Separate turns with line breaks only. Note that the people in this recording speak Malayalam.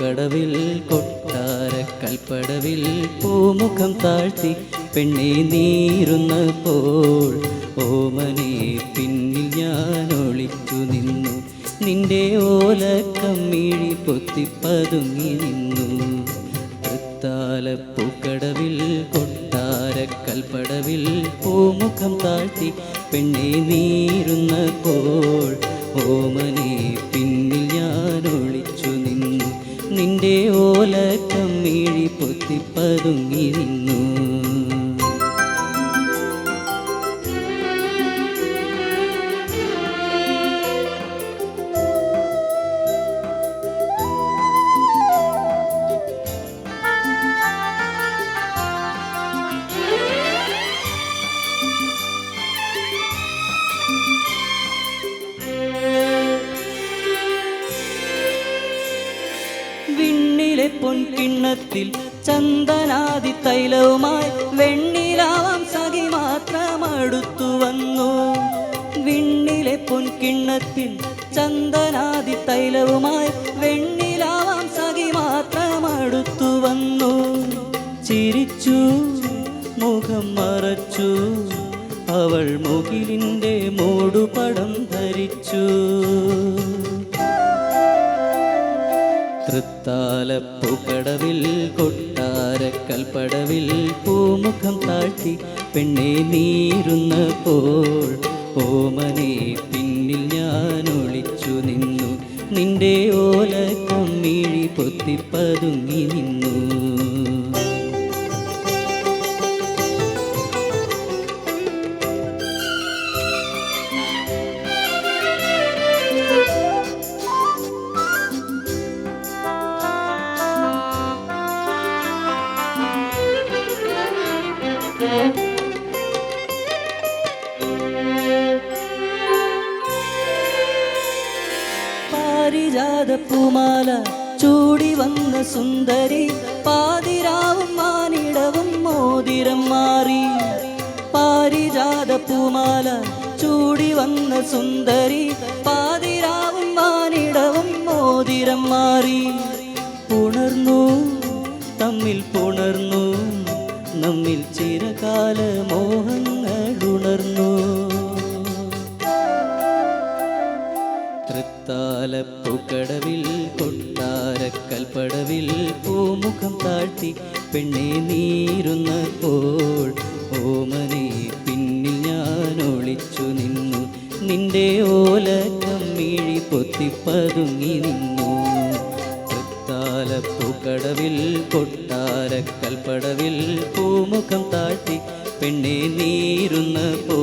പൂക്കടവിൽ കൊട്ടാരക്കൽപ്പടവിൽ പൂമുഖം താഴ്ത്തി പെണ്ണെ നീരുന്നപ്പോൾ ഓമനെ പിന്നിൽ ഞാൻ ഒളിച്ചു നിന്നു. നിന്റെ ഓലക്കമ്മിഴി പൊത്തിപ്പതുങ്ങി നിന്നു. തൃത്താലപ്പൂക്കടവിൽ കൊട്ടാരക്കൽപ്പടവിൽ പൂമുഖം താഴ്ത്തി പെണ്ണെ നീരുന്നപ്പോൾ ഓമനെ പിന്നിൽ ഞാൻ ഒളിച്ചു നിന്നു. നിന്റെ ഓലക്കമ്മിഴി പൊത്തിപ്പതുങ്ങി നിന്നു. വിണ്ണിലെ പൊൻകിണ്ണത്തിൽ ചന്ദനാദി തൈലവുമായി വെണ്ണിലാവാം സഖി മാത്രം അടുത്തു വന്നു. വിണ്ണിലെ പൊൻകിണ്ണത്തിൽ ചന്ദനാദി തൈലവുമായി വെണ്ണിലാവാം സഖി മാത്രം അടുത്തു വന്നു. ചിരിച്ചു മുഖം മറച്ചു അവൾ മുകിലിൻ്റെ മൂടുപടം ധരിച്ചു. തൃത്താലപ്പൂക്കടവിൽ കൊട്ടാരക്കൽപ്പടവിൽ പൂമുഖം താഴ്ത്തി പെണ്ണെ നീരുന്നപ്പോൾ ഓമനെ പിന്നിൽ ഞാൻ ഒളിച്ചു നിന്നു. നിന്റെ ഓലക്കമ്മിഴി പൊത്തിപ്പതുങ്ങി നിന്നു. പാരിജാത പൂമാല ചൂടി വന്ന സുന്ദരി പാതിരാവും മാനിടവും മോതിരം മാറി. പാരിജാത പൂമാല ചൂടി വന്ന സുന്ദരി പാതിരാവും മാനിടവും മോതിരം മാറി. പുണർന്നു തമ്മിൽ പുണർന്നു നമ്മിൽ ചിരകാല മോഹങ്ങളുണർന്നു. തൃത്താലപ്പൂക്കടവിൽ കൊട്ടാരക്കൽപ്പടവിൽ പൂമുഖം താഴ്ത്തി പെണ്ണെ നീരുന്നപ്പോൾ ഓമനെ പിന്നിൽ ഞാൻ ഒളിച്ചു നിന്നു. നിന്റെ ഓലക്കമ്മിഴി പൊത്തിപ്പതുങ്ങി നിന്നു. തൃത്താലപ്പൂക്കടവിൽ കൊട്ടാരക്കൽപ്പടവിൽ പൂമുഖം താഴ്ത്തി പെണ്ണെ നീരുന്നപ്പോൾ